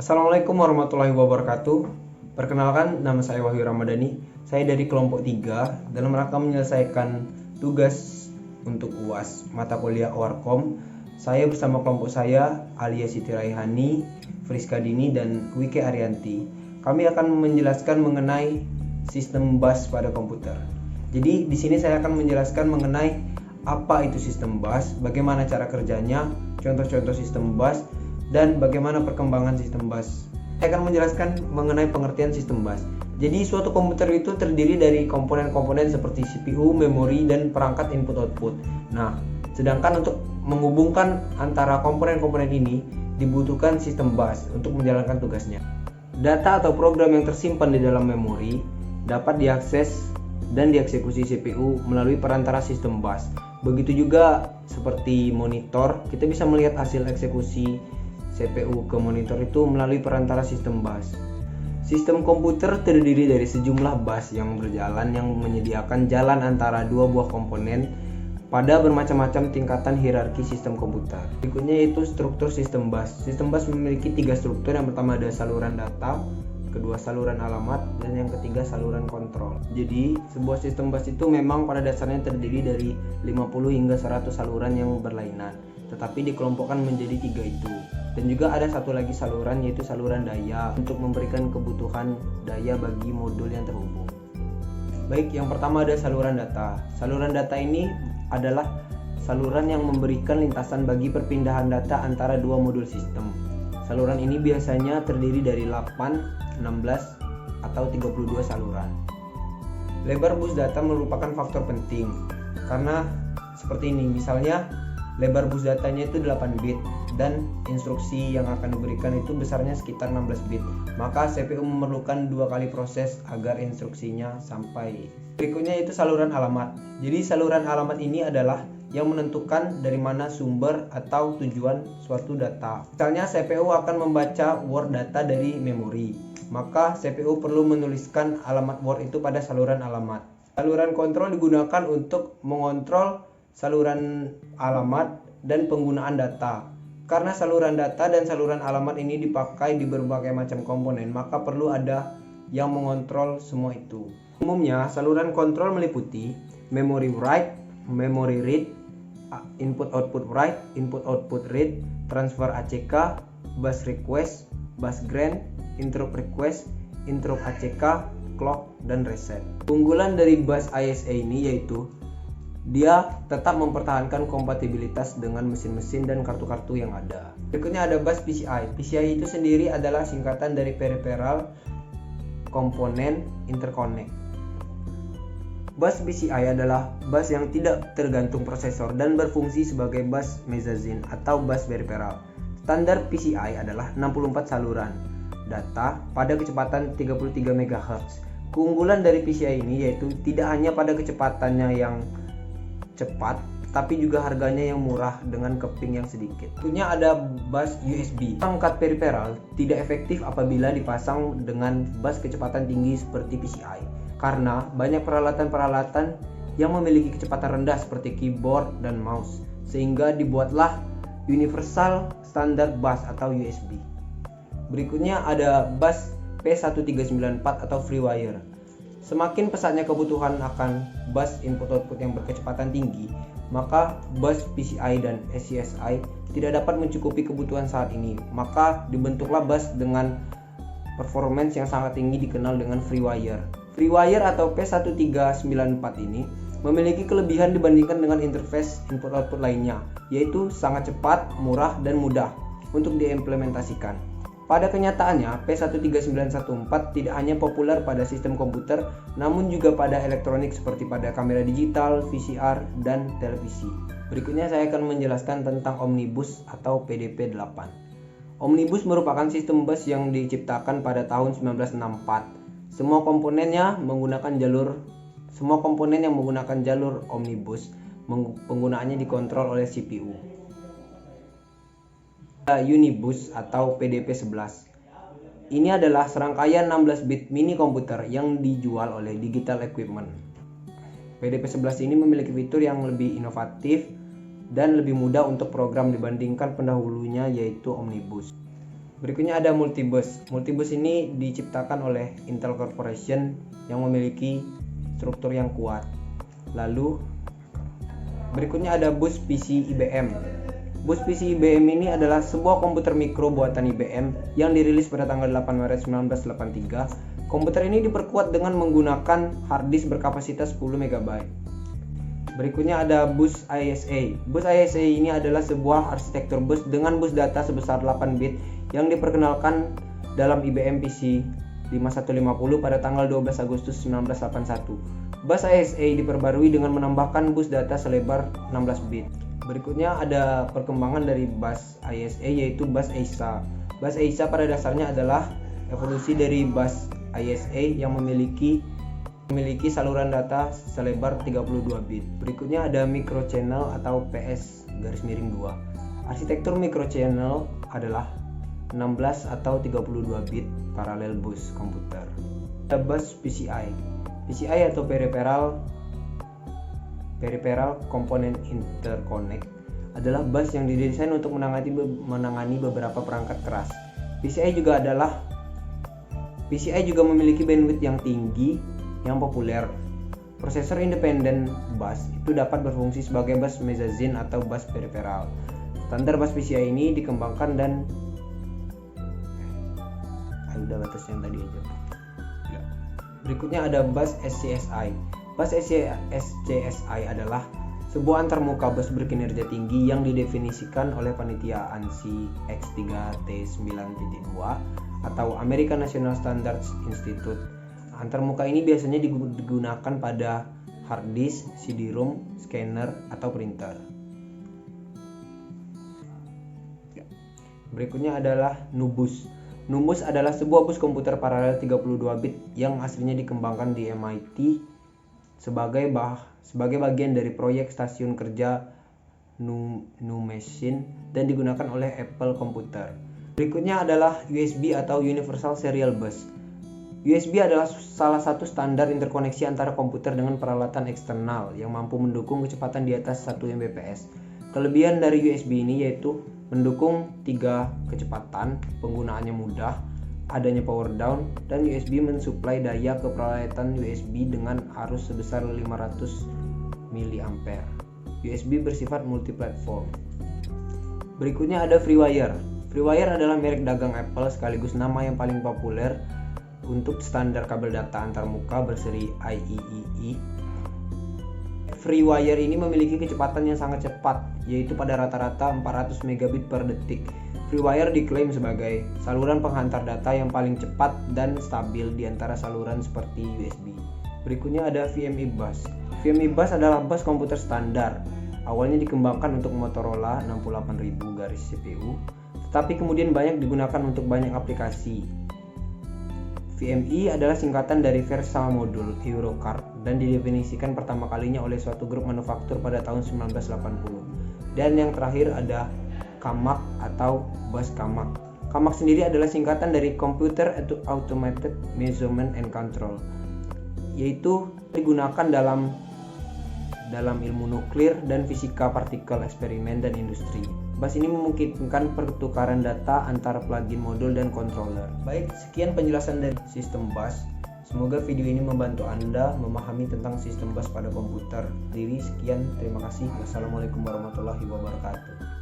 Assalamualaikum warahmatullahi wabarakatuh. Perkenalkan, nama saya Wahyu Ramadhani. Saya dari kelompok 3 dalam rangka menyelesaikan tugas untuk UAS mata kuliah Orkom. Saya bersama kelompok saya Alia Siti Raihani, Friska Dini, dan Wike Arianti. Kami akan menjelaskan mengenai sistem bus pada komputer. Jadi di sini saya akan menjelaskan mengenai apa itu sistem bus, bagaimana cara kerjanya, contoh-contoh sistem bus, dan bagaimana perkembangan sistem bus. Saya akan menjelaskan mengenai pengertian sistem bus. Jadi suatu komputer itu terdiri dari komponen-komponen seperti CPU, memori, dan perangkat input-output. Nah, sedangkan untuk menghubungkan antara komponen-komponen ini dibutuhkan sistem bus untuk menjalankan tugasnya. Data atau program yang tersimpan di dalam memori dapat diakses dan dieksekusi CPU melalui perantara sistem bus. Begitu juga seperti monitor, kita bisa melihat hasil eksekusi CPU ke monitor itu melalui perantara sistem bus. Sistem komputer terdiri dari sejumlah bus yang berjalan yang menyediakan jalan antara dua buah komponen pada bermacam-macam tingkatan hierarki sistem komputer. Berikutnya yaitu struktur sistem bus. Sistem bus memiliki 3 struktur. Yang pertama ada saluran data, kedua saluran alamat, dan yang ketiga saluran kontrol. Jadi sebuah sistem bus itu memang pada dasarnya terdiri dari 50 hingga 100 saluran yang berlainan, tetapi dikelompokkan menjadi 3 itu. Dan juga ada satu lagi saluran, yaitu saluran daya, untuk memberikan kebutuhan daya bagi modul yang terhubung. Baik, yang pertama ada saluran data. Saluran data ini adalah saluran yang memberikan lintasan bagi perpindahan data antara dua modul sistem. Saluran ini biasanya terdiri dari 8, 16, atau 32 saluran. Lebar bus data merupakan faktor penting karena seperti ini, misalnya lebar bus datanya itu 8 bit dan instruksi yang akan diberikan itu besarnya sekitar 16 bit. Maka CPU memerlukan 2 kali proses agar instruksinya sampai. Berikutnya itu saluran alamat. Jadi saluran alamat ini adalah yang menentukan dari mana sumber atau tujuan suatu data. Misalnya CPU akan membaca Word data dari memori, maka CPU perlu menuliskan alamat Word itu pada saluran alamat. Saluran kontrol digunakan untuk mengontrol saluran alamat dan penggunaan data. Karena saluran data dan saluran alamat ini dipakai di berbagai macam komponen, maka perlu ada yang mengontrol semua itu. Umumnya saluran kontrol meliputi memory write, memory read, input output write, input output read, transfer ACK, bus request, bus grant, interrupt request, interrupt ACK, clock, dan reset. Keunggulan dari bus ISA ini yaitu dia tetap mempertahankan kompatibilitas dengan mesin-mesin dan kartu-kartu yang ada. Berikutnya ada bus PCI. PCI itu sendiri adalah singkatan dari Peripheral Component Interconnect. Bus PCI adalah bus yang tidak tergantung prosesor dan berfungsi sebagai bus mezzanine atau bus peripheral. Standar PCI adalah 64 saluran data pada kecepatan 33 MHz. Keunggulan dari PCI ini yaitu tidak hanya pada kecepatannya yang cepat, tapi juga harganya yang murah dengan keping yang sedikit. Tentunya ada bus USB. Perangkat peripheral tidak efektif apabila dipasang dengan bus kecepatan tinggi seperti PCI, karena banyak peralatan-peralatan yang memiliki kecepatan rendah seperti keyboard dan mouse, sehingga dibuatlah Universal Standard Bus atau USB. Berikutnya ada bus P1394 atau FreeWire. Semakin pesatnya kebutuhan akan bus input-output yang berkecepatan tinggi, maka bus PCI dan SCSI tidak dapat mencukupi kebutuhan saat ini. Maka dibentuklah bus dengan performance yang sangat tinggi dikenal dengan FreeWire. FreeWire atau P1394 ini memiliki kelebihan dibandingkan dengan interface input-output lainnya, yaitu sangat cepat, murah, dan mudah untuk diimplementasikan. Pada kenyataannya, P1394 tidak hanya populer pada sistem komputer, namun juga pada elektronik seperti pada kamera digital, VCR, dan televisi. Berikutnya saya akan menjelaskan tentang Omnibus atau PDP-8. Omnibus merupakan sistem bus yang diciptakan pada tahun 1964. Semua komponen yang menggunakan jalur Omnibus, penggunaannya dikontrol oleh CPU. Unibus atau PDP-11. Ini adalah serangkaian 16 bit mini komputer yang dijual oleh Digital Equipment. PDP-11 ini memiliki fitur yang lebih inovatif dan lebih mudah untuk program dibandingkan pendahulunya yaitu Omnibus. Berikutnya ada multibus. Multibus ini diciptakan oleh Intel Corporation yang memiliki struktur yang kuat. Lalu berikutnya ada bus PC IBM. Bus PC IBM ini adalah sebuah komputer mikro buatan IBM yang dirilis pada tanggal 8 Maret 1983. Komputer ini diperkuat dengan menggunakan hard disk berkapasitas 10 MB. Berikutnya ada bus ISA. Bus ISA ini adalah sebuah arsitektur bus dengan bus data sebesar 8 bit yang diperkenalkan dalam IBM PC 5150 pada tanggal 12 Agustus 1981. Bus ISA diperbarui dengan menambahkan bus data selebar 16 bit. Berikutnya ada perkembangan dari bus ISA yaitu bus AISA. Bus AISA pada dasarnya adalah evolusi dari bus ISA yang memiliki saluran data selebar 32 bit. Berikutnya ada microchannel atau PS-2. Arsitektur microchannel adalah 16 atau 32 bit paralel bus komputer. Ada bus PCI. PCI atau Peripheral Component Interconnect adalah bus yang didesain untuk menangani beberapa perangkat keras. PCI juga memiliki bandwidth yang tinggi yang populer. Prosesor independent bus itu dapat berfungsi sebagai bus mezzanine atau bus peripheral. Standar bus PCI ini dikembangkan dan udah batas yang tadi aja. Berikutnya ada bus SCSI. Bus SCSI adalah sebuah antarmuka bus berkinerja tinggi yang didefinisikan oleh panitia ANSI X3T9.2 atau American National Standards Institute. Antarmuka ini biasanya digunakan pada hard disk, CD-ROM, scanner, atau printer. Berikutnya adalah NUBUS. NUBUS adalah sebuah bus komputer paralel 32 bit yang aslinya dikembangkan di MIT sebagai bagian dari proyek stasiun kerja NuMachine dan digunakan oleh Apple Computer. Berikutnya adalah USB atau Universal Serial Bus. USB adalah salah satu standar interkoneksi antara komputer dengan peralatan eksternal yang mampu mendukung kecepatan di atas 1 Mbps. Kelebihan dari USB ini yaitu mendukung 3 kecepatan, penggunaannya mudah, adanya power down, dan USB mensuplai daya ke peralatan USB dengan arus sebesar 500 mA. USB bersifat multiplatform. Berikutnya ada FreeWire. FreeWire adalah merek dagang Apple sekaligus nama yang paling populer untuk standar kabel data antarmuka berseri IEEE. FreeWire ini memiliki kecepatan yang sangat cepat, yaitu pada rata-rata 400 megabit per detik. FreeWire diklaim sebagai saluran penghantar data yang paling cepat dan stabil di antara saluran seperti USB. Berikutnya ada VME Bus. VME Bus adalah bus komputer standar. Awalnya dikembangkan untuk Motorola 68000 CPU, tetapi kemudian banyak digunakan untuk banyak aplikasi. VME adalah singkatan dari Versa Modul Eurocard dan didefinisikan pertama kalinya oleh suatu grup manufaktur pada tahun 1980. Dan yang terakhir ada CAMAC atau bus CAMAC. CAMAC sendiri adalah singkatan dari Computer Automated Measurement and Control, yaitu digunakan dalam ilmu nuklir dan fisika partikel eksperimen dan industri. Bus ini memungkinkan pertukaran data antara plugin modul dan controller. Baik, sekian penjelasan dari sistem bus. Semoga video ini membantu Anda memahami tentang sistem bus pada komputer. Sekian, terima kasih. Wassalamualaikum warahmatullahi wabarakatuh.